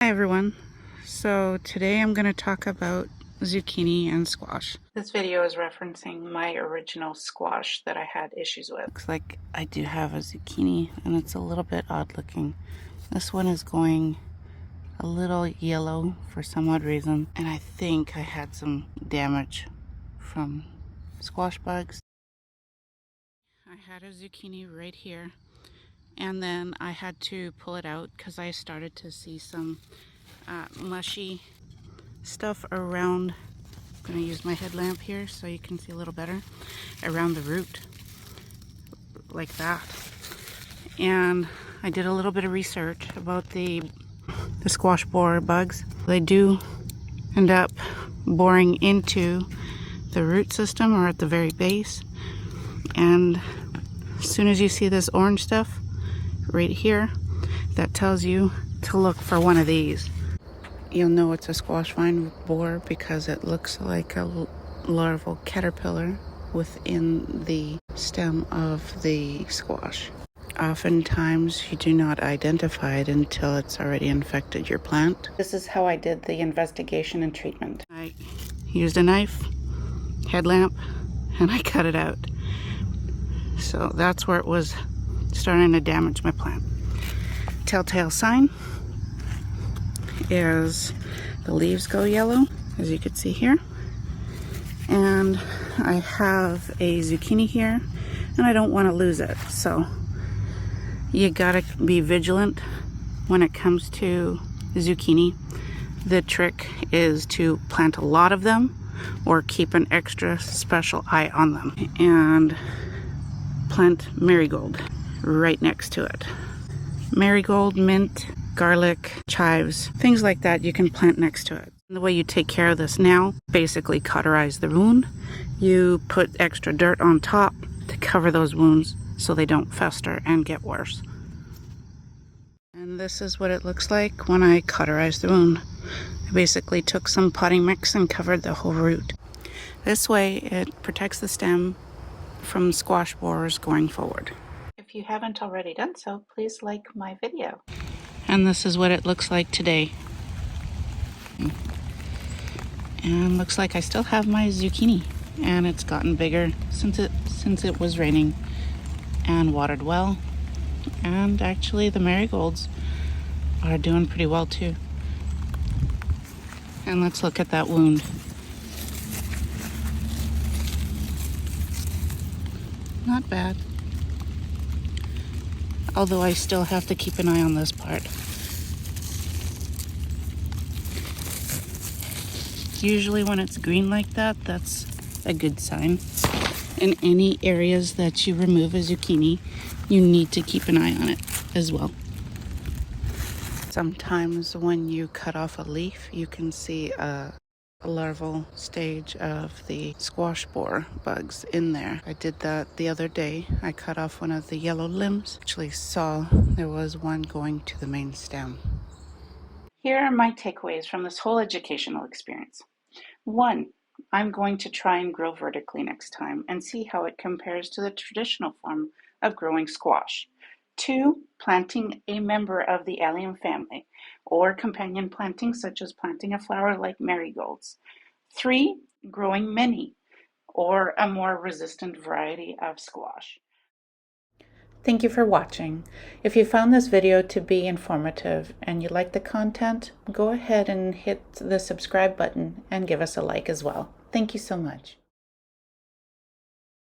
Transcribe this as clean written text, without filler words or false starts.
Hi everyone. So today I'm going to talk about zucchini and squash. This video is referencing my original squash that I had issues with. Looks like I do have a zucchini and it's a little bit odd looking. This one is going a little yellow for some odd reason, and I think I had some damage from squash bugs. I had a zucchini right here, and then I had to pull it out because I started to see some mushy stuff around. I'm going to use my headlamp here so you can see a little better around the root, like that. And I did a little bit of research about the squash borer bugs. They do end up boring into the root system or at the very base, and as soon as you see this orange stuff right here, that tells you to look for one of these. You'll know it's a squash vine borer because it looks like a larval caterpillar within the stem of the squash. Oftentimes you do not identify it until it's already infected your plant. This is how I did the investigation and treatment. I used a knife, headlamp, and I cut it out. So that's where it was starting to damage my plant. Telltale sign is the leaves go yellow, as you can see here. And I have a zucchini here, and I don't want to lose it. So you gotta be vigilant when it comes to zucchini. The trick is to plant a lot of them or keep an extra special eye on them. And plant marigold right next to it. Marigold, mint, garlic, chives, things like that you can plant next to it. And the way you take care of this now, basically cauterize the wound. You put extra dirt on top to cover those wounds so they don't fester and get worse. And this is what it looks like when I cauterize the wound. I basically took some potting mix and covered the whole root. This way it protects the stem from squash borers going forward. If you haven't already done so, please like my video. And this is what it looks like today. And looks like I still have my zucchini, and it's gotten bigger since it was raining and watered well. And actually the marigolds are doing pretty well too. And let's look at that wound. Not bad. Although I still have to keep an eye on this part. Usually when it's green like that, that's a good sign. In any areas that you remove a zucchini, you need to keep an eye on it as well. Sometimes when you cut off a leaf, you can see a larval stage of the squash borer bugs in there. I did that the other day. I cut off one of the yellow limbs. Actually saw there was one going to the main stem. Here are my takeaways from this whole educational experience. 1, I'm going to try and grow vertically next time and see how it compares to the traditional form of growing squash. 2, planting a member of the allium family or companion planting, such as planting a flower like marigolds. 3, growing many or a more resistant variety of squash. Thank you for watching. If you found this video to be informative and you like the content, go ahead and hit the subscribe button and give us a like as well. Thank you so much.